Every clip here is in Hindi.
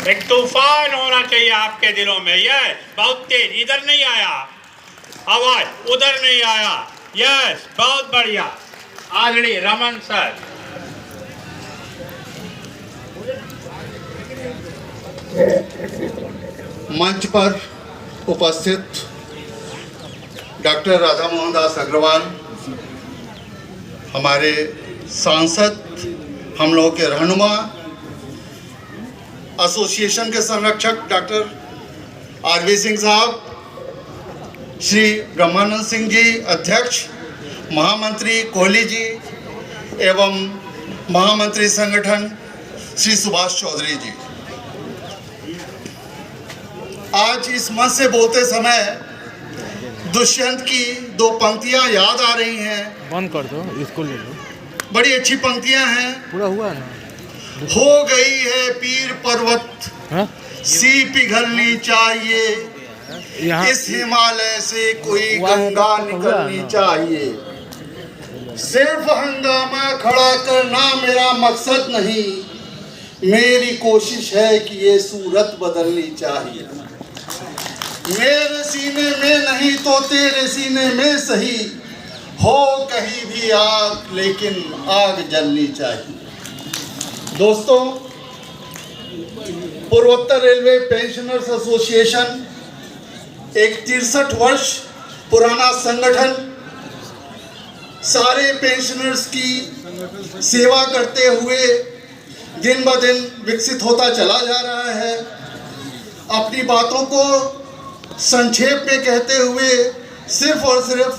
एक तूफान होना चाहिए आपके दिलों में। यह बहुत तेज, इधर नहीं आया आवाज, उधर नहीं आया। यस, बहुत बढ़िया। आदरणीय रमन सर। मंच पर उपस्थित डॉक्टर राधा मोहन दास अग्रवाल, हमारे सांसद, हम लोगों के रहनुमा, एसोसिएशन के संरक्षक डॉक्टर आरवी सिंह साहब, श्री ब्रह्मानंद सिंह जी अध्यक्ष, महामंत्री कोहली जी एवं महामंत्री संगठन श्री सुभाष चौधरी जी। आज इस मंच से बोलते समय दुष्यंत की दो पंक्तियां याद आ रही हैं। बंद कर दो, इसको ले लो। बड़ी अच्छी पंक्तियां हैं। पूरा हुआ ना? हो गई है पीर पर्वत सी पिघलनी चाहिए, इस हिमालय से कोई गंगा निकलनी चाहिए। सिर्फ हंगामा खड़ा करना मेरा मकसद नहीं, मेरी कोशिश है कि ये सूरत बदलनी चाहिए। मेरे सीने में नहीं तो तेरे सीने में सही, हो कहीं भी आग लेकिन आग जलनी चाहिए। दोस्तों, पूर्वोत्तर रेलवे पेंशनर्स एसोसिएशन एक 63 वर्ष पुराना संगठन सारे पेंशनर्स की सेवा करते हुए दिन ब दिन विकसित होता चला जा रहा है। अपनी बातों को संक्षेप में कहते हुए सिर्फ और सिर्फ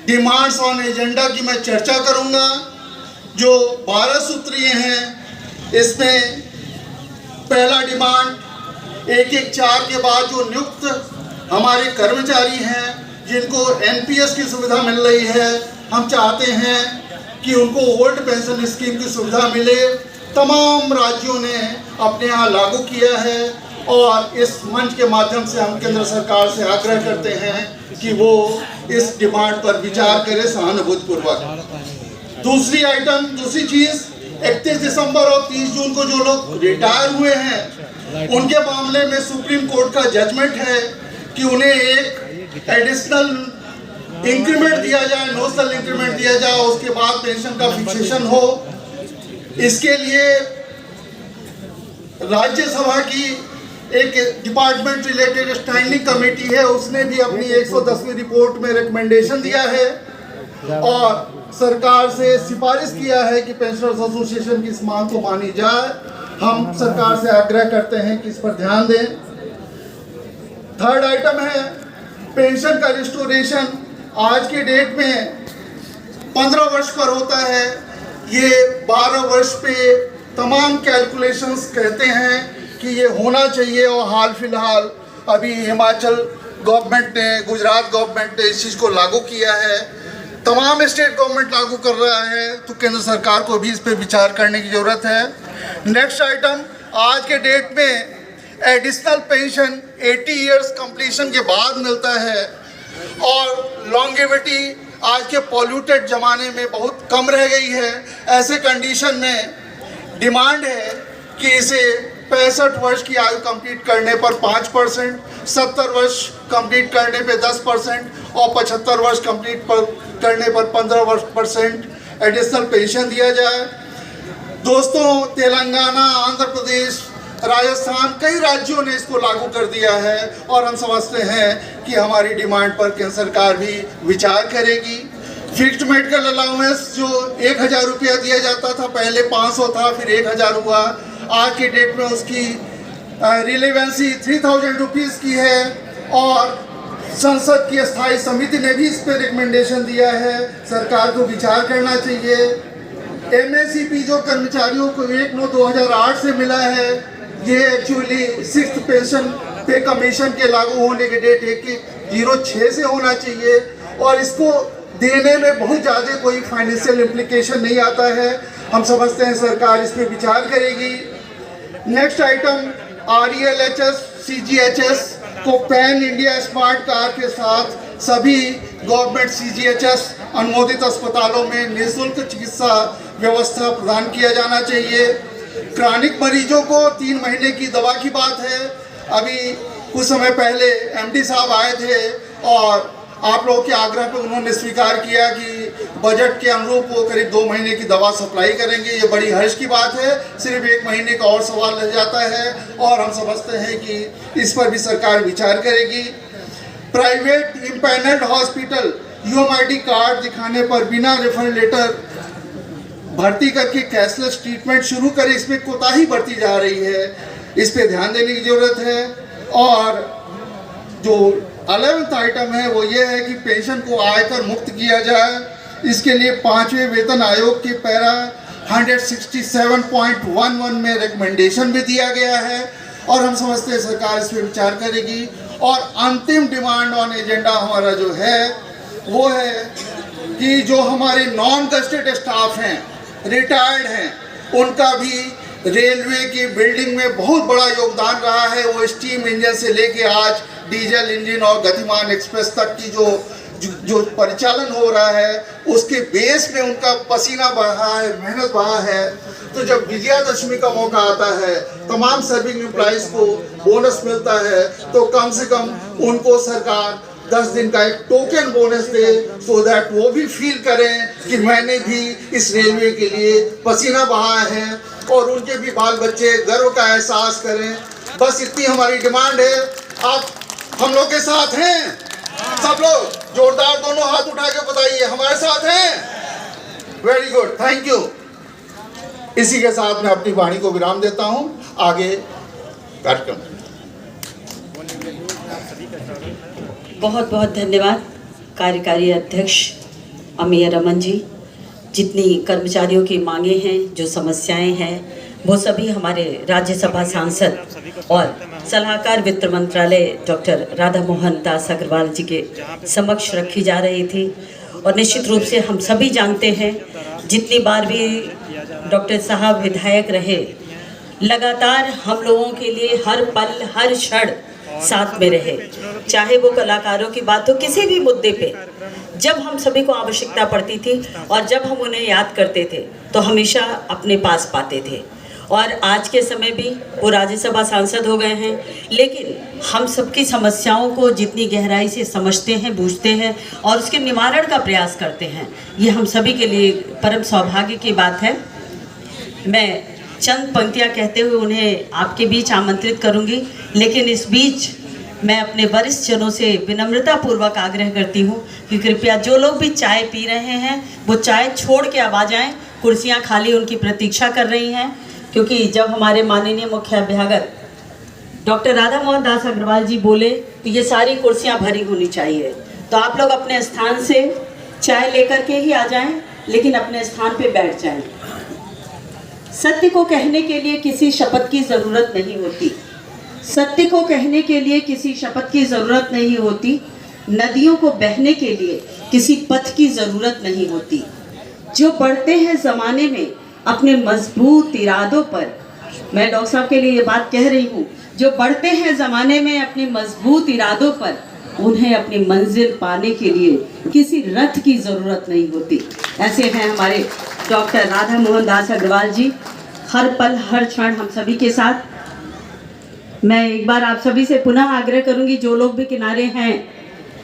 डिमांड्स ऑन एजेंडा की मैं चर्चा करूंगा, जो 12 सूत्रीय हैं। इसमें पहला डिमांड 114 के बाद जो नियुक्त हमारे कर्मचारी हैं जिनको एनपीएस की सुविधा मिल रही है, हम चाहते हैं कि उनको ओल्ड पेंशन स्कीम की सुविधा मिले। तमाम राज्यों ने अपने यहाँ लागू किया है और इस मंच के माध्यम से हम केंद्र सरकार से आग्रह करते हैं कि वो इस डिमांड पर विचार करे सहानुभूतिपूर्वक। दूसरी चीज़ 31 दिसंबर और 30 जून को जो लोग रिटायर हुए हैं उनके मामले में सुप्रीम कोर्ट का जजमेंट है कि उन्हें एक एडिशनल इंक्रीमेंट दिया जाए, नोशनल इंक्रीमेंट दिया जाए, उसके बाद पेंशन का फिक्सेशन हो। इसके लिए राज्यसभा की एक डिपार्टमेंट रिलेटेड स्टैंडिंग कमेटी है, उसने भी अपनी 110वीं रिपोर्ट में रिकमेंडेशन दिया है और सरकार से सिफारिश किया है कि पेंशनर्स एसोसिएशन की इस मांग को मानी जाए। हम सरकार से आग्रह करते हैं कि इस पर ध्यान दें। थर्ड आइटम है पेंशन का रिस्टोरेशन। आज के डेट में 15 वर्ष पर होता है, ये 12 वर्ष पे तमाम कैलकुलेशंस कहते हैं कि ये होना चाहिए और हाल फिलहाल अभी हिमाचल गवर्नमेंट ने, गुजरात गवर्नमेंट ने इस चीज़ को लागू किया है। तमाम स्टेट गवर्नमेंट लागू कर रहा है, तो केंद्र सरकार को भी इस पर विचार करने की ज़रूरत है। नेक्स्ट आइटम, आज के डेट में एडिशनल पेंशन 80 इयर्स कंप्लीशन के बाद मिलता है और लॉन्गेविटी आज के पॉल्यूटेड ज़माने में बहुत कम रह गई है। ऐसे कंडीशन में डिमांड है कि इसे 65 वर्ष की आयु कंप्लीट करने पर 5%, 70 वर्ष कंप्लीट करने पे 10% और 75 वर्ष कंप्लीट करने पर 15% एडिशनल पेंशन दिया जाए। दोस्तों, तेलंगाना, आंध्र प्रदेश, राजस्थान, कई राज्यों ने इसको लागू कर दिया है और हम समझते हैं कि हमारी डिमांड पर केंद्र सरकार भी विचार करेगी। फिक्स्ड मेडिकल अलाउंस जो 1000 रुपया दिया जाता था, पहले 500 था, फिर 1000 हुआ। आज के डेट में उसकी रिलेवेंसी 3000 रुपीज़ की है और संसद की स्थायी समिति ने भी इस पर रिकमेंडेशन दिया है। सरकार को विचार करना चाहिए। एमएसीपी जो कर्मचारियों को 1/9/2008 से मिला है, ये एक्चुअली 6th पेंशन पे कमीशन के लागू होने के डेट 1/06 से होना चाहिए और इसको देने में बहुत ज़्यादा कोई फाइनेंशियल इम्प्लीकेशन नहीं आता है। हम समझते हैं सरकार इस पर विचार करेगी। नेक्स्ट आइटम, RELHS CGHS को पैन इंडिया स्मार्ट कार्ड के साथ सभी गवर्नमेंट CGHS अनुमोदित अस्पतालों में निःशुल्क चिकित्सा व्यवस्था प्रदान किया जाना चाहिए। क्रॉनिक मरीजों को 3 महीने की दवा की बात है। अभी कुछ समय पहले एमडी साहब आए थे और आप लोगों के आग्रह पर उन्होंने स्वीकार किया कि बजट के अनुरूप वो करीब 2 महीने की दवा सप्लाई करेंगे। ये बड़ी हर्ष की बात है। सिर्फ 1 महीने का और सवाल रह जाता है और हम समझते हैं कि इस पर भी सरकार विचार करेगी। प्राइवेट इम्पैनल्ड हॉस्पिटल यूएमआईडी कार्ड दिखाने पर बिना रेफरल लेटर भर्ती करके कैशलेस ट्रीटमेंट शुरू करें, इसमें कोताही बरती जा रही है। इस पे ध्यान देने की ज़रूरत है। और जो 11वां आइटम है वो ये है कि पेंशन को आयकर मुक्त किया जाए। इसके लिए 5वें वेतन आयोग के पैरा 167.11 में रिकमेंडेशन भी दिया गया है और हम समझते हैं सरकार इस पर विचार करेगी। और अंतिम डिमांड ऑन एजेंडा हमारा जो है वो है कि जो हमारे नॉन गस्टेड स्टाफ हैं, रिटायर्ड हैं, उनका भी रेलवे की बिल्डिंग में बहुत बड़ा योगदान रहा है। वो स्टीम इंजन से लेके आज डीजल इंजन और गतिमान एक्सप्रेस तक की जो परिचालन हो रहा है उसके बेस में उनका पसीना बहा है, मेहनत बहा है। तो जब विजयादशमी का मौका आता है, तमाम सर्विंग एम्प्लॉइज को बोनस मिलता है, तो कम से कम उनको सरकार 10 दिन का एक token bonus they, so that वो भी फील करें कि मैंने भी इस रेलवे के लिए पसीना बहाया है और उनके भी बाल बच्चे गर्व का एहसास करें। बस इतनी हमारी डिमांड है। आप हम लोग के साथ हैं? सब लोग जोरदार दोनों हाथ उठा के बताइए, हमारे साथ हैं? Very good, thank you. इसी के साथ मैं अपनी वाणी को विराम देता हूं। आगे कार्यक्रम। बहुत बहुत धन्यवाद कार्यकारी अध्यक्ष अमीय रमन जी। जितनी कर्मचारियों की मांगे हैं, जो समस्याएं हैं, वो सभी हमारे राज्यसभा सांसद और सलाहकार वित्त मंत्रालय डॉक्टर राधा मोहन दास अग्रवाल जी के समक्ष रखी जा रही थी। और निश्चित रूप से हम सभी जानते हैं, जितनी बार भी डॉक्टर साहब विधायक रहे, लगातार हम लोगों के लिए हर पल हर क्षण साथ में रहे। चाहे वो कलाकारों की बात हो, किसी भी मुद्दे पे जब हम सभी को आवश्यकता पड़ती थी और जब हम उन्हें याद करते थे तो हमेशा अपने पास पाते थे। और आज के समय भी वो राज्यसभा सांसद हो गए हैं, लेकिन हम सबकी समस्याओं को जितनी गहराई से समझते हैं, बूझते हैं और उसके निवारण का प्रयास करते हैं, ये हम सभी के लिए परम सौभाग्य की बात है। मैं चंद पंक्तियां कहते हुए उन्हें आपके बीच आमंत्रित करूंगी, लेकिन इस बीच मैं अपने वरिष्ठ जनों से विनम्रता पूर्वक आग्रह करती हूं कि कृपया जो लोग भी चाय पी रहे हैं वो चाय छोड़ के अब आ जाएं। कुर्सियां खाली उनकी प्रतीक्षा कर रही हैं, क्योंकि जब हमारे माननीय मुख्य अभ्यागत डॉक्टर राधा मोहन दास अग्रवाल जी बोले तो ये सारी कुर्सियां भरी होनी चाहिए। तो आप लोग अपने स्थान से चाय लेकर के ही आ जाएं, लेकिन अपने स्थान पे बैठ जाएं। सत्य को कहने के लिए किसी शपथ की ज़रूरत नहीं होती। सत्य को कहने के लिए किसी शपथ की ज़रूरत नहीं होती। नदियों को बहने के लिए किसी पथ की ज़रूरत नहीं होती। जो बढ़ते हैं ज़माने में अपने मजबूत इरादों पर, मैं डॉक्टर साहब के लिए ये बात कह रही हूँ, जो बढ़ते हैं ज़माने में अपने मजबूत इरादों पर, उन्हें अपनी मंजिल पाने के लिए किसी रथ की ज़रूरत नहीं होती। ऐसे हैं हमारे डॉक्टर राधा मोहन दास अग्रवाल जी, हर पल हर क्षण हम सभी के साथ। मैं एक बार आप सभी से पुनः आग्रह करूंगी, जो लोग भी किनारे हैं,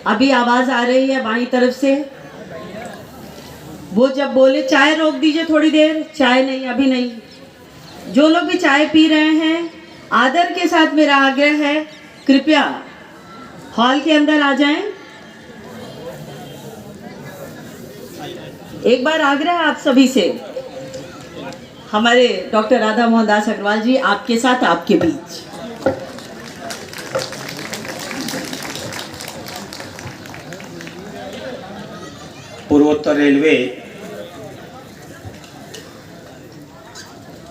अभी आवाज़ आ रही है बाईं तरफ से, वो जब बोले चाय रोक दीजिए थोड़ी देर, चाय नहीं, अभी नहीं। जो लोग भी चाय पी रहे हैं, आदर के साथ मेरा आग्रह है, कृपया हॉल के अंदर आ जाएं। एक बार आग्रह आप सभी से, हमारे डॉक्टर राधा मोहन दास अग्रवाल जी आपके साथ, आपके बीच। पूर्वोत्तर रेलवे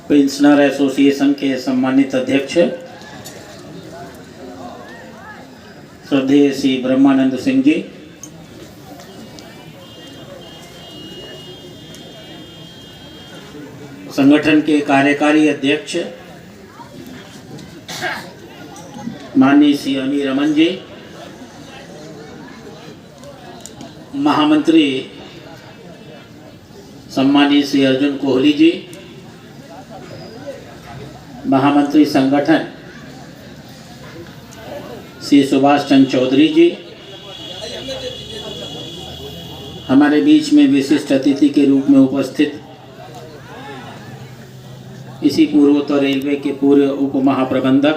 पेंशनर एसोसिएशन के सम्मानित अध्यक्ष श्रद्धेय श्री ब्रह्मानंद सिंह जी, संगठन के कार्यकारी अध्यक्ष माननीय श्री अमीय रमन जी, महामंत्री सम्मानीय श्री अर्जुन कोहली जी, महामंत्री संगठन श्री सुभाष चंद्र चौधरी जी, हमारे बीच में विशिष्ट अतिथि के रूप में उपस्थित इसी पूर्वोत्तर रेलवे के पूर्व उप महाप्रबंधक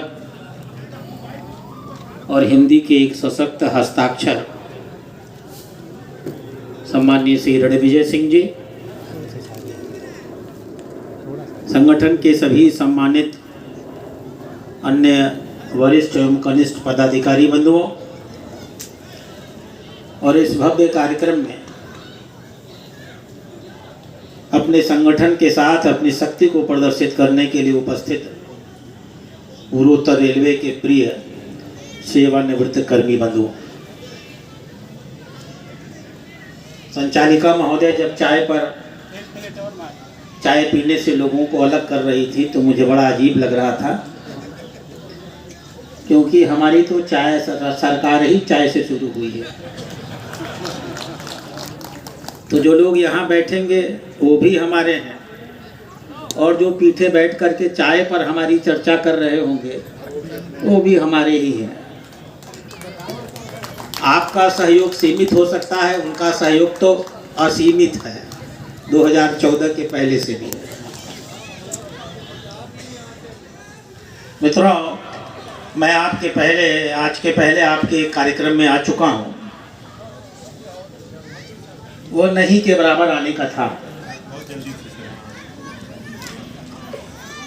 और हिंदी के एक सशक्त हस्ताक्षर सम्माननीय श्री रणविजय सिंह जी, संगठन के सभी सम्मानित अन्य वरिष्ठ एवं कनिष्ठ पदाधिकारी बंधुओं और इस भव्य कार्यक्रम में अपने संगठन के साथ अपनी शक्ति को प्रदर्शित करने के लिए उपस्थित पूर्वोत्तर रेलवे के प्रिय सेवानिवृत्त कर्मी बंधुओं, संचालिका महोदय जब चाय पीने से लोगों को अलग कर रही थी तो मुझे बड़ा अजीब लग रहा था, क्योंकि हमारी तो चाय सरकार ही चाय से शुरू हुई है। तो जो लोग यहाँ बैठेंगे वो भी हमारे हैं, और जो पीछे बैठ करके चाय पर हमारी चर्चा कर रहे होंगे वो भी हमारे ही हैं। आपका सहयोग सीमित हो सकता है, उनका सहयोग तो असीमित है, 2014 के पहले से भी। मित्रों, मैं आज के पहले आपके कार्यक्रम में आ चुका हूँ। वो नहीं के बराबर आने का था।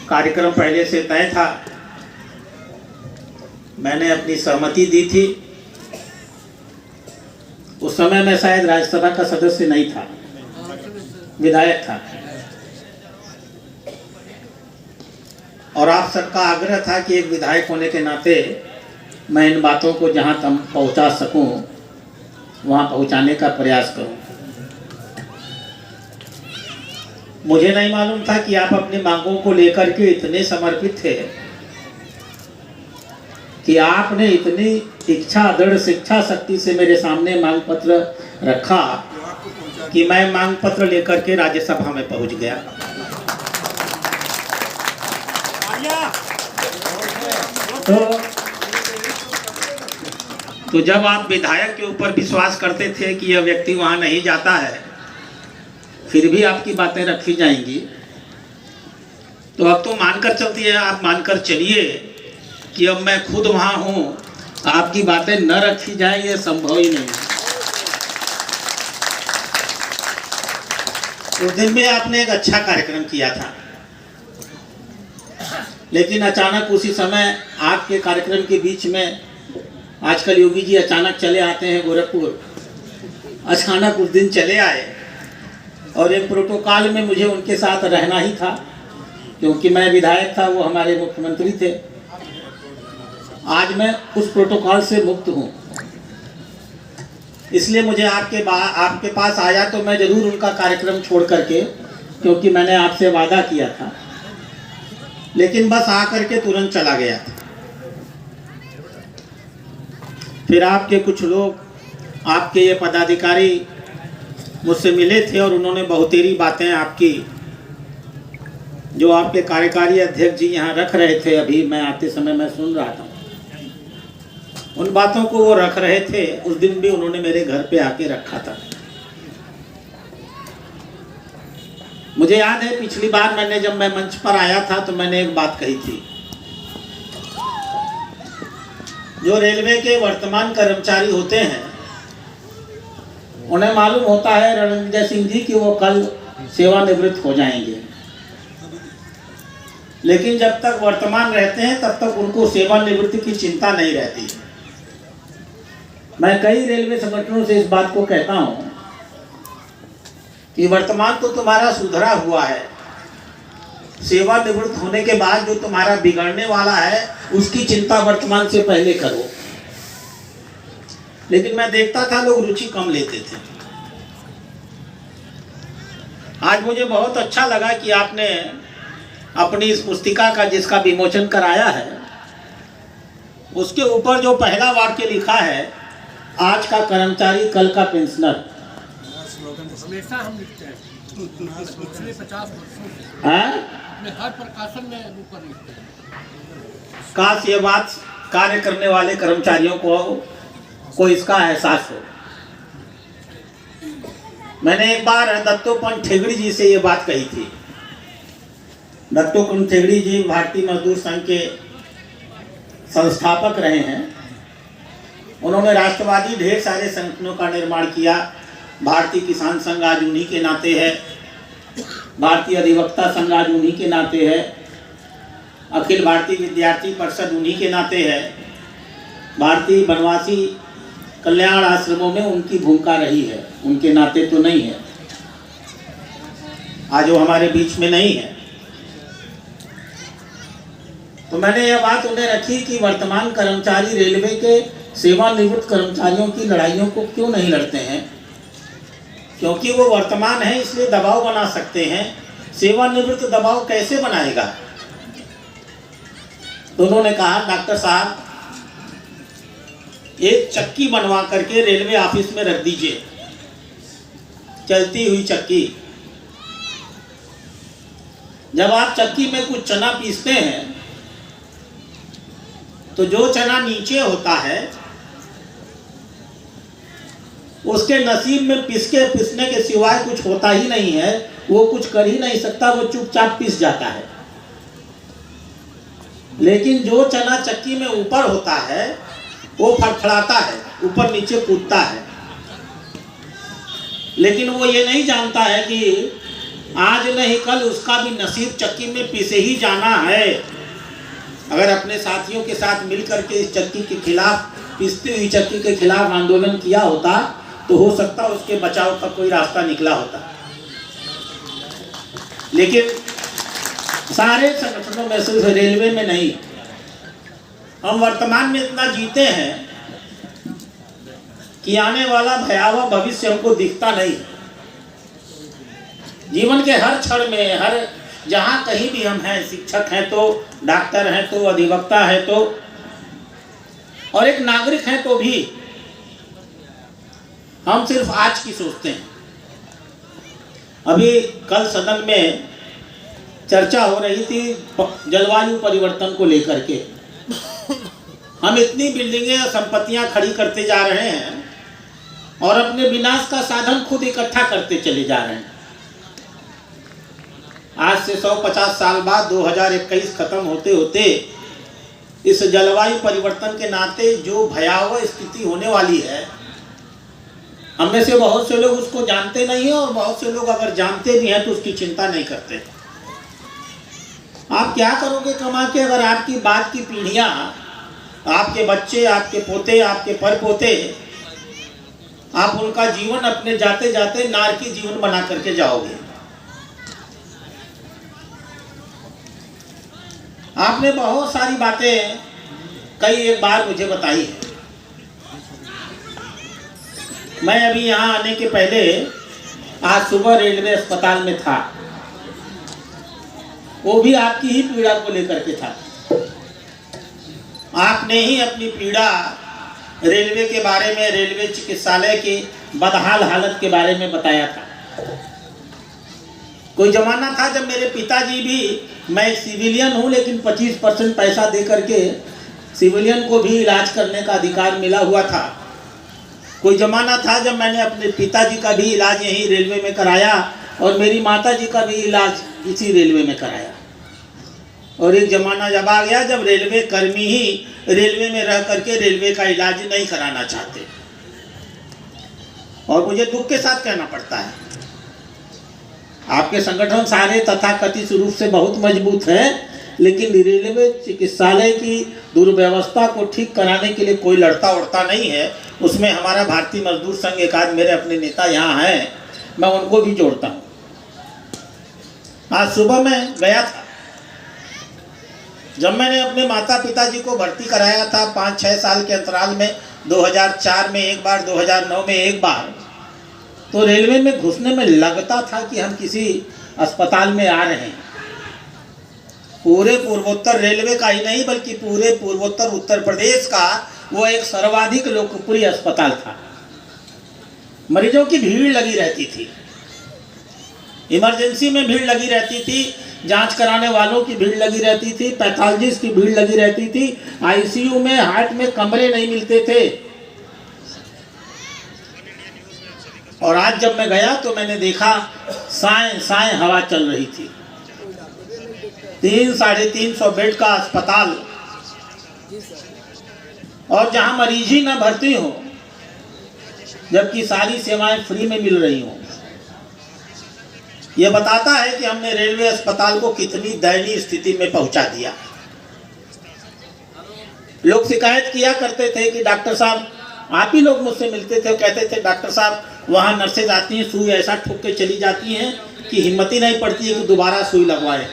कार्यक्रम पहले से तय था, मैंने अपनी सहमति दी थी। उस समय मैं शायद राज्यसभा का सदस्य नहीं था, विधायक था, और आप सबका आग्रह था कि एक विधायक होने के नाते मैं इन बातों को जहां तक पहुंचा सकूं वहां पहुंचाने का प्रयास करूं। मुझे नहीं मालूम था कि आप अपनी मांगों को लेकर के इतने समर्पित थे कि आपने इतनी इच्छा, दृढ़ शिक्षा शक्ति से मेरे सामने मांग पत्र रखा कि मैं मांग पत्र लेकर के राज्यसभा में पहुंच गया। तो जब आप विधायक के ऊपर विश्वास करते थे कि यह व्यक्ति वहां नहीं जाता है, फिर भी आपकी बातें रखी जाएंगी, तो अब तो मानकर चलती है, आप मानकर चलिए कि अब मैं खुद वहां हूं, आपकी बातें न रखी जाए ये संभव ही नहीं। उस दिन में आपने एक अच्छा कार्यक्रम किया था, लेकिन अचानक उसी समय आपके कार्यक्रम के बीच में आजकल योगी जी अचानक चले आते हैं गोरखपुर, अचानक उस दिन चले आए, और एक प्रोटोकॉल में मुझे उनके साथ रहना ही था, क्योंकि मैं विधायक था, वो हमारे मुख्यमंत्री थे। आज मैं उस प्रोटोकॉल से मुक्त हूँ, इसलिए मुझे आपके पास आया तो मैं ज़रूर उनका कार्यक्रम छोड़ करके, क्योंकि मैंने आपसे वादा किया था, लेकिन बस आकर के तुरंत चला गया था। फिर आपके कुछ लोग, आपके ये पदाधिकारी मुझसे मिले थे और उन्होंने बहुतेरी बातें आपकी, जो आपके कार्यकारी अध्यक्ष जी यहाँ रख रहे थे, अभी मैं आते समय मैं सुन रहा था, उन बातों को वो रख रहे थे। उस दिन भी उन्होंने मेरे घर पे आके रखा था। मुझे याद है पिछली बार जब मैं मंच पर आया था तो मैंने एक बात कही थी, जो रेलवे के वर्तमान कर्मचारी होते हैं उन्हें मालूम होता है रणविजय सिंह जी कि वो कल सेवानिवृत्त हो जाएंगे, लेकिन जब तक वर्तमान रहते हैं तब तक उनको सेवानिवृत्ति की चिंता नहीं रहती। मैं कई रेलवे संगठनों से इस बात को कहता हूं कि वर्तमान तो तुम्हारा सुधरा हुआ है, सेवानिवृत्त होने के बाद जो तुम्हारा बिगड़ने वाला है उसकी चिंता वर्तमान से पहले करो। लेकिन मैं देखता था लोग रुचि कम लेते थे। आज मुझे बहुत अच्छा लगा कि आपने अपनी इस पुस्तिका का जिसका विमोचन कराया है, उसके ऊपर जो पहला वाक्य लिखा है, आज का कर्मचारी कल का पेंशनर। हमेशा हम लिखते हैं पिछले 50 वर्षों से। हाँ? अपने हर प्रकाशन में ऊपर लिखते हैं। काश ये बात कार्य करने वाले कर्मचारियों को इसका एहसास हो। मैंने एक बार दत्तोपंत ठेगड़ी जी से ये बात कही थी। दत्तोपंत ठेगड़ी जी भारतीय मजदूर संघ के संस्थापक रहे हैं। उन्होंने राष्ट्रवादी ढेर सारे संगठनों का निर्माण किया। भारतीय किसान संघ आज उन्हीं के नाते है, भारतीय अधिवक्ता संघ आज उन्हीं के नाते है, अखिल भारतीय विद्यार्थी परिषद उन्हीं के नाते है, भारतीय वनवासी कल्याण आश्रमों में उनकी भूमिका रही है, उनके नाते तो नहीं है। आज वो हमारे बीच में नहीं है। तो मैंने यह बात उन्हें रखी कि वर्तमान कर्मचारी रेलवे के सेवानिवृत्त कर्मचारियों की लड़ाइयों को क्यों नहीं लड़ते हैं, क्योंकि वो वर्तमान है इसलिए दबाव बना सकते हैं। सेवानिवृत्त दबाव कैसे बनाएगा? तो उन्होंने कहा, डॉक्टर साहब एक चक्की बनवा करके रेलवे ऑफिस में रख दीजिए, चलती हुई चक्की। जब आप चक्की में कुछ चना पीसते हैं तो जो चना नीचे होता है उसके नसीब में पिसने के सिवाय कुछ होता ही नहीं है, वो कुछ कर ही नहीं सकता, वो चुपचाप पिस जाता है। लेकिन जो चना चक्की में ऊपर होता है वो फड़फड़ाता है, ऊपर नीचे कूदता है। लेकिन वो ये नहीं जानता है कि आज नहीं कल उसका भी नसीब चक्की में पिसे ही जाना है। अगर अपने साथियों के साथ मिलकर के इस चक्की के खिलाफ, पिसती हुई चक्की के खिलाफ आंदोलन किया होता तो हो सकता उसके बचाव का कोई रास्ता निकला होता। लेकिन सारे संगठनों में, सिर्फ रेलवे में नहीं, हम वर्तमान में इतना जीते हैं कि आने वाला भयावह भविष्य हमको दिखता नहीं। जीवन के हर क्षण में, हर जहाँ कहीं भी हम हैं, शिक्षक हैं तो, डॉक्टर हैं तो, अधिवक्ता है तो, और एक नागरिक हैं तो भी हम सिर्फ आज की सोचते हैं। अभी कल सदन में चर्चा हो रही थी जलवायु परिवर्तन को लेकर के। हम इतनी बिल्डिंगें और संपत्तियां खड़ी करते जा रहे हैं और अपने विनाश का साधन खुद इकट्ठा करते चले जा रहे हैं। आज से 150 साल बाद 2021 खत्म होते होते इस जलवायु परिवर्तन के नाते जो भयावह स्थिति होने वाली है, हम में से बहुत से लोग उसको जानते नहीं हैं और बहुत से लोग अगर जानते भी हैं तो उसकी चिंता नहीं करते। आप क्या करोगे कमा के अगर आपकी बाद की पीढ़ियां, आपके बच्चे, आपके पोते, आपके परपोते, आप उनका जीवन अपने जाते जाते नारकी जीवन बना करके जाओगे। आपने बहुत सारी बातें कई एक बार मुझे बताई है। मैं अभी यहाँ आने के पहले आज सुबह रेलवे अस्पताल में था, वो भी आपकी ही पीड़ा को लेकर के था। आपने ही अपनी पीड़ा रेलवे के बारे में, रेलवे चिकित्सालय की बदहाल हालत के बारे में बताया था। कोई जमाना था जब मेरे पिताजी भी, मैं एक सिविलियन हूँ लेकिन 25% पैसा दे करके सिविलियन को भी इलाज करने का अधिकार मिला हुआ था। कोई ज़माना था जब मैंने अपने पिताजी का भी इलाज यहीं रेलवे में कराया और मेरी माताजी का भी इलाज इसी रेलवे में कराया। और एक ज़माना जब आ गया जब रेलवे कर्मी ही रेलवे में रह करके रेलवे का इलाज नहीं कराना चाहते। और मुझे दुख के साथ कहना पड़ता है, आपके संगठन सारे तथाकथित रूप से बहुत मजबूत है, लेकिन रेलवे चिकित्सालय की दुर्व्यवस्था को ठीक कराने के लिए कोई लड़ता उड़ता नहीं है। उसमें हमारा भारतीय मजदूर संघ, एक आध मेरे अपने नेता यहाँ हैं, मैं उनको भी जोड़ता हूँ। आज सुबह मैं गया था, जब मैंने अपने माता पिताजी को भर्ती कराया था 5-6 साल के अंतराल में, 2004 में एक बार, 2009 में एक बार, तो रेलवे में घुसने में लगता था कि हम किसी अस्पताल में आ रहे हैं। पूरे पूर्वोत्तर रेलवे का ही नहीं बल्कि पूरे पूर्वोत्तर उत्तर प्रदेश का वो एक सर्वाधिक लोकप्रिय अस्पताल था। मरीजों की भीड़ लगी रहती थी, इमरजेंसी में भीड़ लगी रहती थी। जांच कराने वालों की भीड़ लगी रहती थी, पैथोलॉजिस्ट की भीड़ लगी रहती थी, आईसीयू में हार्ट में कमरे नहीं मिलते थे। और आज जब मैं गया तो मैंने देखा साए साए हवा चल रही थी। 300-350 बेड का अस्पताल, और जहां मरीज ही ना भर्ती हो, जबकि सारी सेवाएं फ्री में मिल रही हों। यह बताता है कि हमने रेलवे अस्पताल को कितनी दयनीय स्थिति में पहुंचा दिया। लोग शिकायत किया करते थे कि डॉक्टर साहब, आप ही लोग मुझसे मिलते थे, कहते थे डॉक्टर साहब वहाँ नर्सेज आती हैं, सुई ऐसा ठोक के चली जाती हैं कि हिम्मत ही नहीं पड़ती है कि दोबारा सुई लगवाएं।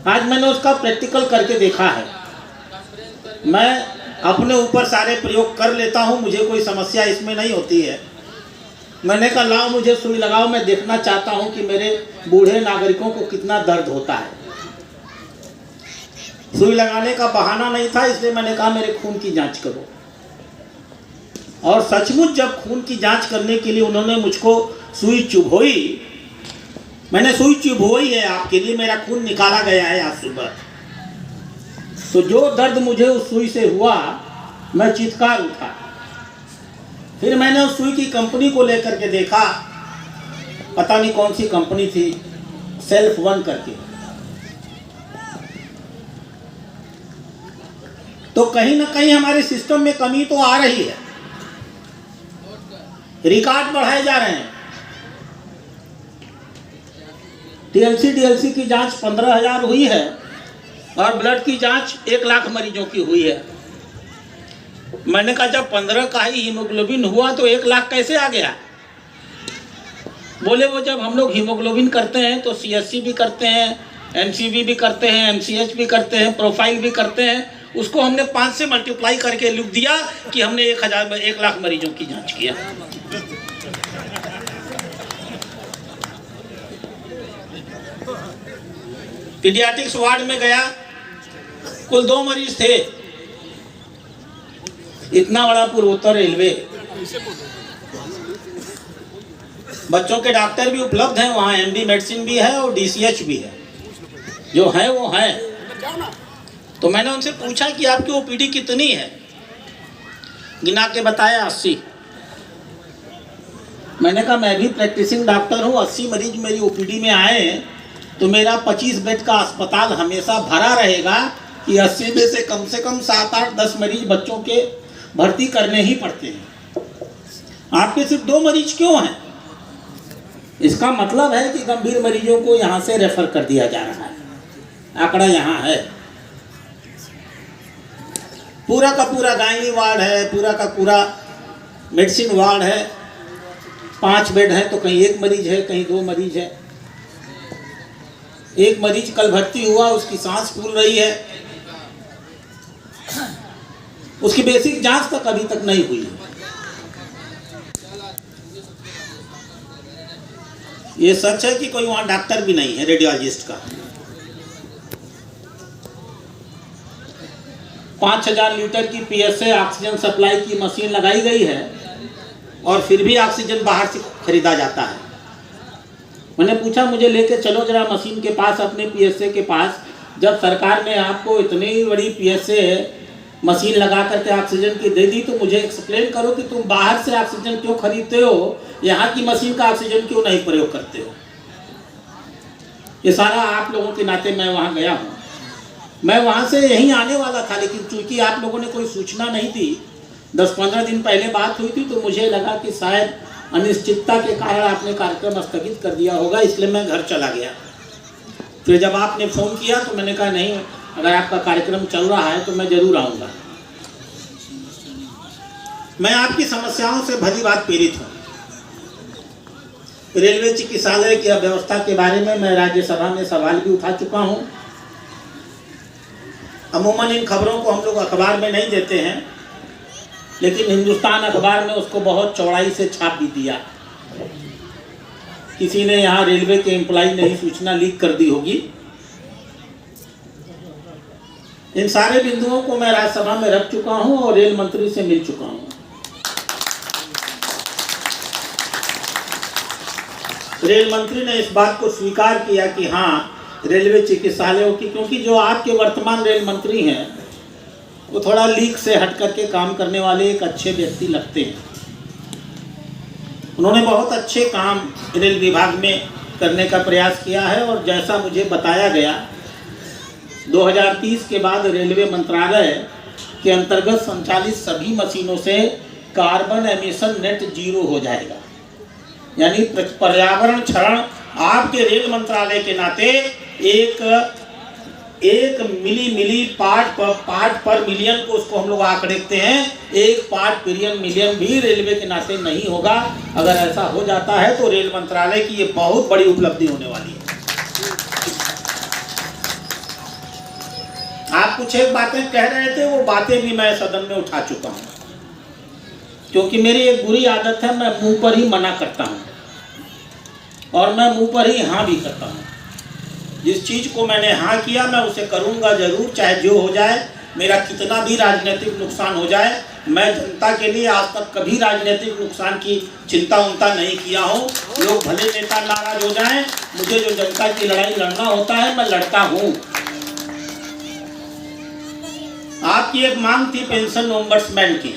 आज मैंने उसका प्रैक्टिकल करके देखा है। मैं अपने ऊपर सारे प्रयोग कर लेता हूँ, मुझे कोई समस्या इसमें नहीं होती है। मैंने कहा लाओ मुझे सुई लगाओ, मैं देखना चाहता हूँ कि मेरे बूढ़े नागरिकों को कितना दर्द होता है। सुई लगाने का बहाना नहीं था, इसलिए मैंने कहा मेरे खून की जांच करो। और सचमुच जब खून की जांच करने के लिए उन्होंने मुझको सुई चुभोई, मैंने सुई चुभोई है आपके लिए, मेरा खून निकाला गया है आज सुबह। तो जो दर्द मुझे उस सुई से हुआ, मैं चित्कार उठा। फिर मैंने उस सुई की कंपनी को लेकर के देखा, पता नहीं कौन सी कंपनी थी, सेल्फ वन करके। तो कहीं ना कहीं हमारे सिस्टम में कमी तो आ रही है, रिकॉर्ड बढ़ाए जा रहे हैं। टीएलसी की जांच 15,000 हुई है और ब्लड की जांच 1 लाख मरीजों की हुई है। मैंने कहा जब 15 का ही हीमोग्लोबिन हुआ तो 1 लाख कैसे आ गया? बोले वो जब हम लोग हीमोग्लोबिन करते हैं तो सीएससी भी करते हैं, एमसीवी भी करते हैं, एमसीएच भी करते हैं, प्रोफाइल भी करते हैं। उसको हमने 5 से मल्टीप्लाई करके लिख दिया कि हमने 1 लाख मरीजों की जांच किया। पीडियाट्रिक्स वार्ड में गया, कुल 2 मरीज थे। इतना बड़ा पूर्वोत्तर रेलवे, बच्चों के डॉक्टर भी उपलब्ध हैं वहाँ, एमडी मेडिसिन भी है और डीसीएच भी है, जो है वो है। तो मैंने उनसे पूछा कि आपकी ओपीडी कितनी है? गिना के बताया 80। मैंने कहा मैं भी प्रैक्टिसिंग डॉक्टर हूँ, 80 मरीज मेरी ओपीडी में आए तो मेरा 25 बेड का अस्पताल हमेशा भरा रहेगा कि 80 में से कम 7, 8, 10 मरीज बच्चों के भर्ती करने ही पड़ते हैं। आपके सिर्फ 2 मरीज क्यों हैं? इसका मतलब है कि गंभीर मरीजों को यहाँ से रेफर कर दिया जा रहा है। आंकड़ा यहाँ है। पूरा का पूरा गायनी वार्ड है, पूरा का पूरा मेडिसिन वार्ड है। 5 बेड है तो कहीं 1 मरीज है, कहीं 2 मरीज है। एक मरीज कल भर्ती हुआ, उसकी सांस फूल रही है, उसकी बेसिक जांच तक अभी तक नहीं हुई है। ये सच है कि कोई वहां डॉक्टर भी नहीं है, रेडियोलॉजिस्ट का। 5000 लीटर की पीएसए ऑक्सीजन सप्लाई की मशीन लगाई गई है और फिर भी ऑक्सीजन बाहर से खरीदा जाता है। मैंने पूछा मुझे लेके चलो जरा मशीन के पास, अपने पीएसए के पास। जब सरकार ने आपको इतनी बड़ी पीएसए मशीन लगा करके ऑक्सीजन की दे दी तो मुझे एक्सप्लेन करो कि तुम बाहर से ऑक्सीजन क्यों खरीदते हो, यहाँ की मशीन का ऑक्सीजन क्यों नहीं प्रयोग करते हो। ये सारा आप लोगों के नाते मैं वहाँ गया हूँ। मैं वहाँ से यहीं आने वाला था, लेकिन चूंकि आप लोगों ने कोई सूचना नहीं दी, 10-15 दिन पहले बात हुई थी, तो मुझे लगा कि शायद अनिश्चितता के कारण आपने कार्यक्रम स्थगित कर दिया होगा, इसलिए मैं घर चला गया। फिर जब आपने फ़ोन किया तो मैंने कहा नहीं, अगर आपका कार्यक्रम चल रहा है तो मैं ज़रूर आऊँगा। मैं आपकी समस्याओं से भली बात पीड़ित हूँ। रेलवे चिकित्सालय की अव्यवस्था के बारे में मैं राज्यसभा में सवाल भी उठा चुका हूँ। अमूमन इन खबरों को हम लोग अखबार में नहीं देते हैं, लेकिन हिंदुस्तान अखबार में उसको बहुत चौड़ाई से छाप भी दिया। किसी ने यहाँ रेलवे के एम्प्लॉय ने ही सूचना लीक कर दी होगी। इन सारे बिंदुओं को मैं राज्यसभा में रख चुका हूँ और रेल मंत्री से मिल चुका हूँ। रेल मंत्री ने इस बात को स्वीकार किया कि हाँ रेलवे चिकित्सालयों की, क्योंकि जो आपके वर्तमान रेल मंत्री हैं वो थोड़ा लीक से हट करके काम करने वाले एक अच्छे व्यक्ति लगते हैं। उन्होंने बहुत अच्छे काम रेल विभाग में करने का प्रयास किया है और जैसा मुझे बताया गया 2030 के बाद रेलवे मंत्रालय के अंतर्गत संचालित सभी मशीनों से कार्बन एमिशन नेट जीरो हो जाएगा। यानी पर्यावरण क्षरण आपके रेल मंत्रालय के नाते एक मिली पार्ट पर मिलियन को उसको हम लोग आंकड़ेते हैं, एक पार्ट मिलियन भी रेलवे के नाते नहीं होगा। अगर ऐसा हो जाता है तो रेल मंत्रालय की ये बहुत बड़ी उपलब्धि होने वाली है। आप कुछ एक बातें कह रहे थे, वो बातें भी मैं सदन में उठा चुका हूँ, क्योंकि मेरी एक बुरी आदत है, मैं मुंह पर ही मना करता हूँ और मैं मुंह पर ही हाँ भी करता हूँ। जिस चीज़ को मैंने हाँ किया मैं उसे करूँगा जरूर, चाहे जो हो जाए, मेरा कितना भी राजनीतिक नुकसान हो जाए। मैं जनता के लिए आज तक कभी राजनीतिक नुकसान की चिंता उनता नहीं किया हूँ। लोग भले नेता नाराज हो जाएं, मुझे जो जनता की लड़ाई लड़ना होता है मैं लड़ता हूँ। आपकी एक मांग थी पेंशन ओम्बड्समैन की,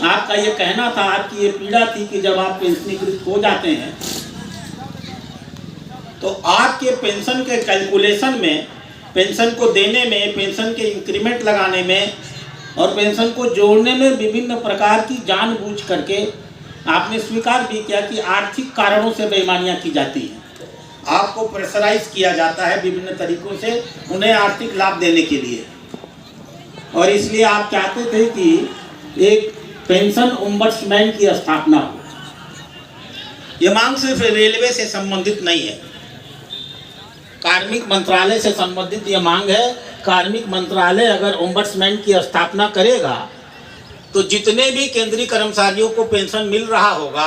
आपका ये कहना था, आपकी ये पीड़ा थी कि जब आप पेंशनीकृत हो जाते हैं तो आपके पेंशन के कैलकुलेशन में, पेंशन को देने में, पेंशन के इंक्रीमेंट लगाने में और पेंशन को जोड़ने में विभिन्न प्रकार की जानबूझ करके आपने स्वीकार भी किया कि आर्थिक कारणों से बेईमानियां की जाती हैं। आपको प्रेशराइज किया जाता है विभिन्न तरीकों से उन्हें आर्थिक लाभ देने के लिए, और इसलिए आप चाहते थे कि एक पेंशन ओम्बड्समैन की स्थापना हो। यह मांग सिर्फ रेलवे से संबंधित नहीं है, कार्मिक मंत्रालय से संबंधित यह मांग है। कार्मिक मंत्रालय अगर ओम्बड्समैन की स्थापना करेगा तो जितने भी केंद्रीय कर्मचारियों को पेंशन मिल रहा होगा,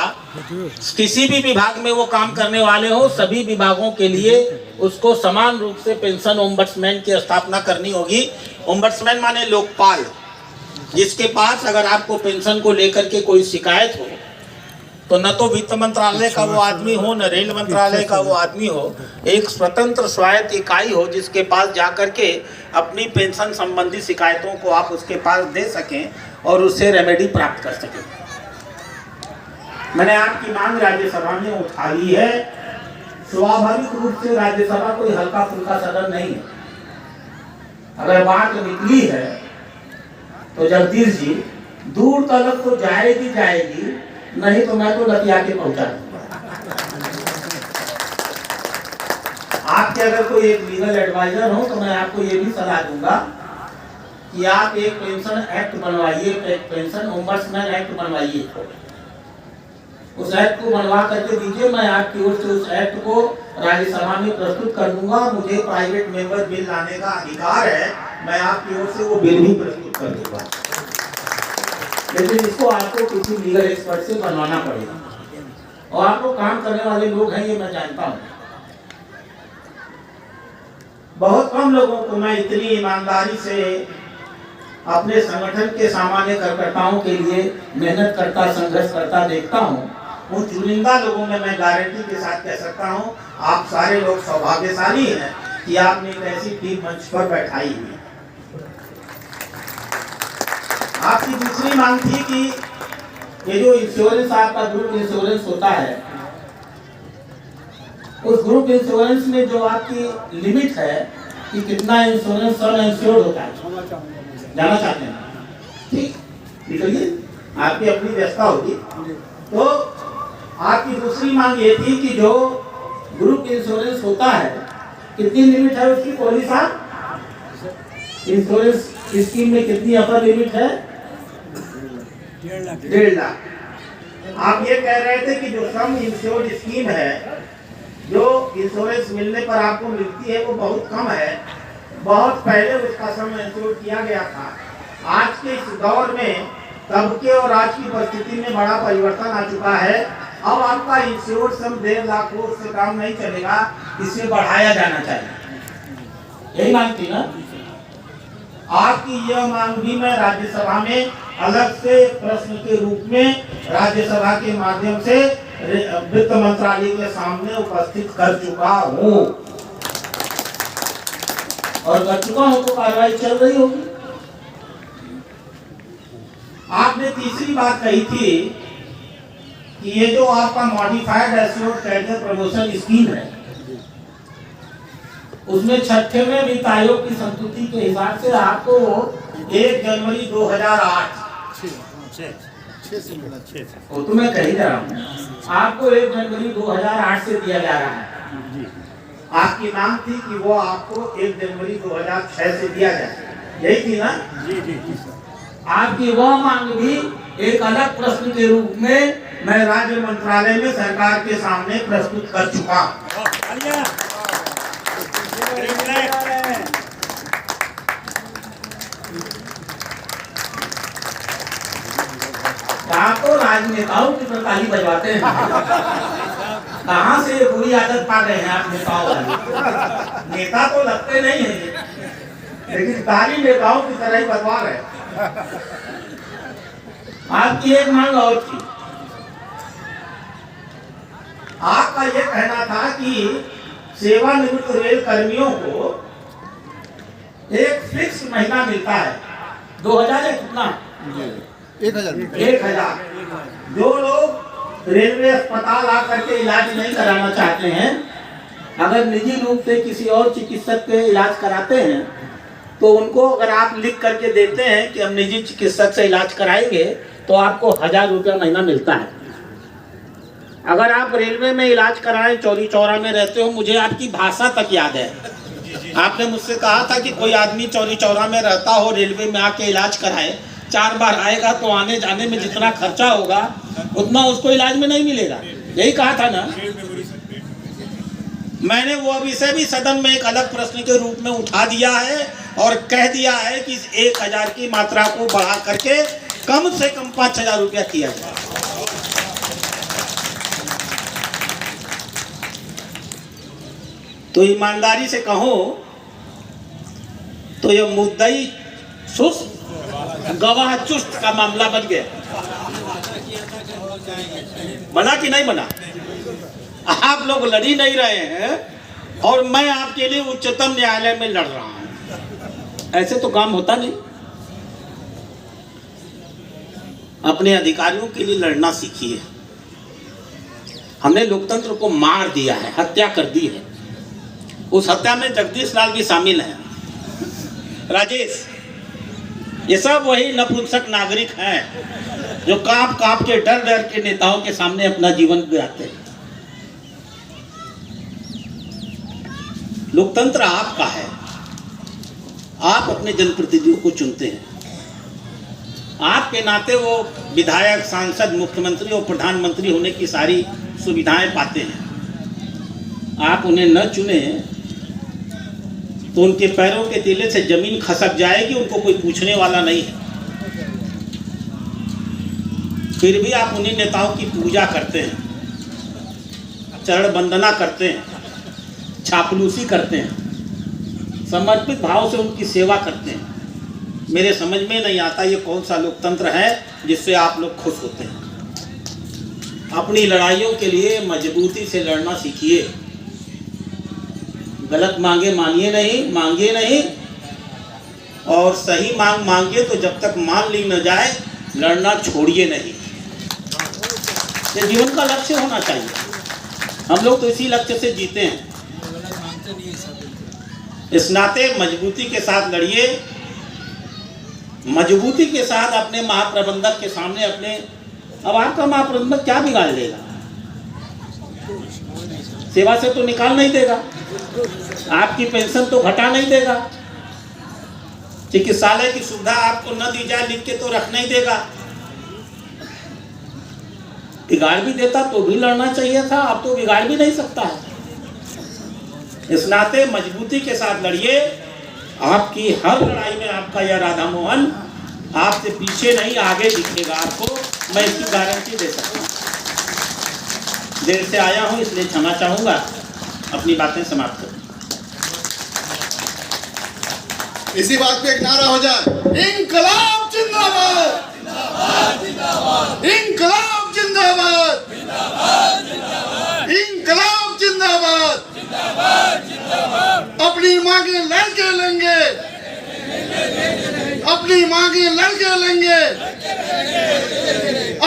किसी भी विभाग में वो काम करने वाले हो, सभी विभागों के लिए उसको समान रूप से पेंशन ओम्बड्समैन की स्थापना करनी होगी। ओम्बड्समैन माने लोकपाल, जिसके पास अगर आपको पेंशन को लेकर के कोई शिकायत हो तो न तो वित्त मंत्रालय का वो आदमी हो, न रेल मंत्रालय का वो आदमी हो, एक स्वतंत्र स्वायत्त इकाई हो जिसके पास जाकर के अपनी पेंशन संबंधी शिकायतों को आप उसके पास दे सकें और उससे रेमेडी प्राप्त कर सकें। मैंने आपकी मांग राज्यसभा में उठा ली है। स्वाभाविक रूप से राज्यसभा कोई हल्का फुल्का सदन नहीं है। अगर बात निकली है तो जगदीश जी दूर तक तो जाएगी, नहीं तो मैं तो लतिया के पहुंचा दूंगा। आपके अगर कोई एक लीगल एडवाइजर हो तो मैं आपको ये भी सलाह दूंगा कि आप एक पेंशन एक्ट बनवाइए, पेंशन ओम्बड्समैन एक्ट बनवाइए। उस एक्ट को बनवा करके दीजिए, मैं आपकी ओर से उस एक्ट को राज्यसभा में प्रस्तुत कर दूंगा। मुझे प्राइवेट मेंबर बिल लाने का अधिकार है, मैं आपकी ओर से वो बिल भी प्रस्तुत कर दूंगा, लेकिन इसको आपको किसी लीगल एक्सपर्ट से बनवाना पड़ेगा। और आप लोग काम करने वाले लोग हैं, ये मैं जानता हूँ। बहुत कम लोगों को मैं इतनी ईमानदारी से अपने संगठन के सामान्य कार्यकर्ताओं के लिए मेहनत करता, संघर्ष करता देखता हूँ। उन चुनिंदा लोगों में मैं गारंटी के साथ कह सकता हूँ, आप सारे लोग सौभाग्यशाली हैं कि आपने एक ऐसी टीम मंच पर बैठाई हुई। आपकी दूसरी मांग थी कि ये जो इंश्योरेंस आपका ग्रुप इंश्योरेंस होता है, उस ग्रुप इंश्योरेंस में जो आपकी लिमिट है कि कितना इंश्योरेंस सम इंश्योर्ड होता है, जाना चाहते हैं? ठीक, निकलिए, आपकी अपनी व्यवस्था होगी। तो आपकी दूसरी मांग ये थी कि जो ग्रुप इंश्योरेंस होता है, कितनी लिमिट है उसकी? कोहली साहब, इंश्योरेंस स्कीम में कितनी अपर लिमिट है? 1.5 लाख। आप ये कह रहे थे कि जो सम इंश्योर्ड स्कीम है, जो इंश्योरेंस मिलने पर आपको मिलती है, वो बहुत कम है। बहुत पहले उसका सम इंश्योर्ड किया गया था। आज के इस दौर में तब के और आज की परिस्थिति में बड़ा परिवर्तन आ चुका है। अब आपका इंश्योर्ड सम 1.5 लाख हो, उससे काम नहीं चलेगा, इसे बढ़ाया जाना चाहिए। यही मांग थी ना आपकी? यह मांग भी मैं राज्यसभा में अलग से प्रश्न के रूप में राज्यसभा के माध्यम से वित्त मंत्रालय के सामने उपस्थित कर चुका हूँ, और कर चुका हूँ तो कार्रवाई चल रही होगी। आपने तीसरी बात कही थी कि ये जो आपका modified assured credit promotion scheme है, उसमें 6ठे में वित्त आयोग की संस्तुति के हिसाब से आपको 1 जनवरी 2008 वो तो मैं कह ही रहा हूँ, आपको 1 जनवरी 2008 से दिया जा रहा है। आपकी मांग थी कि वो आपको 1 जनवरी 2006 से दिया जाए, यही थी ना? आपकी वह मांग भी एक अलग प्रश्न के रूप में मैं राज्य मंत्रालय में सरकार के सामने प्रस्तुत कर चुका हूँ। आप तो राजनेताओं की तरह ताली बजवाते हैं, कहाँ से ये बुरी आदत पा गए हैं आप नेताओं वाली? नेता तो लगते नहीं है, लेकिन ताली नेताओं की तरह ही बजवा रहे हैं। आपकी एक मांग और थी, आपका ये कहना था कि सेवानिवृत्त रेल कर्मियों को एक फिक्स महीना मिलता है 2000 या कितना? 1000। जो लोग रेलवे अस्पताल आकर के इलाज नहीं कराना चाहते हैं, अगर निजी रूप से किसी और चिकित्सक के इलाज कराते हैं, तो उनको अगर आप लिख करके देते हैं कि हम निजी चिकित्सक से इलाज कराएंगे तो आपको 1000 रुपया महीना मिलता है। अगर आप रेलवे में इलाज कराएं, चौरी चौरा में रहते हो, मुझे आपकी भाषा तक याद है, आपने मुझसे कहा था कि कोई आदमी चौरी चौरा में रहता हो, रेलवे में आके इलाज कराए, 4 बार आएगा तो आने जाने में जितना खर्चा होगा उतना उसको इलाज में नहीं मिलेगा, यही कहा था ना? मैंने वो विषय भी सदन में एक अलग प्रश्न के रूप में उठा दिया है और कह दिया है कि इस 1000 की मात्रा को बढ़ा करके कम से कम 5000 रुपया किया जाए। तो ईमानदारी से कहो तो ये मुद्दई सुस्त गवाह चुस्त का मामला बन गया। बना कि नहीं बना? आप लोग लड़ ही नहीं रहे हैं और मैं आपके लिए उच्चतम न्यायालय में लड़ रहा हूं। ऐसे तो काम होता नहीं। अपने अधिकारियों के लिए लड़ना सीखिए। हमने लोकतंत्र को मार दिया है, हत्या कर दी है। उस हत्या में जगदीश लाल भी शामिल हैं, राजेश, ये सब वही नपुंसक नागरिक हैं जो कांप कांप के डर डर के नेताओं के सामने अपना जीवन बिताते हैं। लोकतंत्र आपका है, आप अपने जनप्रतिनिधियों को चुनते हैं। आपके नाते वो विधायक, सांसद, मुख्यमंत्री और प्रधानमंत्री होने की सारी सुविधाएं पाते हैं। आप उन्हें न चुने तो उनके पैरों के तेले से जमीन खसक जाएगी, उनको कोई पूछने वाला नहीं है। फिर भी आप उन्हीं नेताओं की पूजा करते हैं, चरण वंदना करते हैं, चापलूसी करते हैं, समर्पित भाव से उनकी सेवा करते हैं। मेरे समझ में नहीं आता ये कौन सा लोकतंत्र है जिससे आप लोग खुश होते हैं। अपनी लड़ाइयों के लिए मजबूती से लड़ना सीखिए। गलत मांगे मानिए नहीं, मांगिए नहीं, और सही मांग मांगिए तो जब तक मान ली न जाए लड़ना छोड़िए नहीं। ये जीवन का लक्ष्य होना चाहिए। हम लोग तो इसी लक्ष्य से जीते हैं। इस नाते मजबूती के साथ लड़िए, मजबूती के साथ अपने महाप्रबंधक के सामने अपने। अब आपका महाप्रबंधक क्या बिगाड़ लेगा? सेवा से तो निकाल नहीं देगा, आपकी पेंशन तो घटा नहीं देगा, चिकित्सालय की सुविधा आपको न दी जाए लिख के तो रख नहीं देगा। बिगाड़ भी देता तो भी लड़ना चाहिए था, अब तो बिगाड़ भी नहीं सकता है। इस नाते मजबूती के साथ लड़िए। आपकी हर लड़ाई में आपका यह राधा मोहन आपसे पीछे नहीं आगे दिखेगा, आपको मैं इसकी गारंटी दे सकता हूँ। देर से आया हूँ इसलिए क्षमा चाहूँगा, अपनी बातें समाप्त करूँ। इसी बात पे एक नारा हो जाए, इंकलाब जिंदाबाद, इंकलाब जिंदाबाद। इंकलाब जिंदाबाद, अपनी मांगे लड़के लेंगे, अपनी मांगे लड़के लेंगे,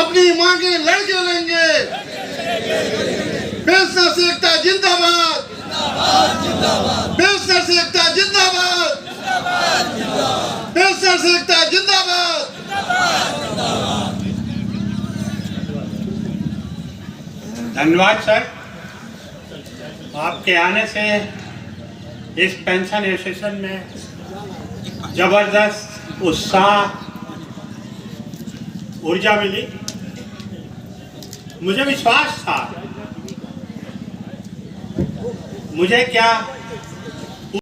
अपनी मांगे लड़के लेंगे। बिजनेस एकता जिंदाबाद, बिजनेस एकता जिंदाबाद, बिजनेस एकता जिंदाबाद। धन्यवाद सर, आपके आने से इस पेंशन एसोसिएशन में जबरदस्त उत्साह, ऊर्जा मिली। मुझे विश्वास था, मुझे क्या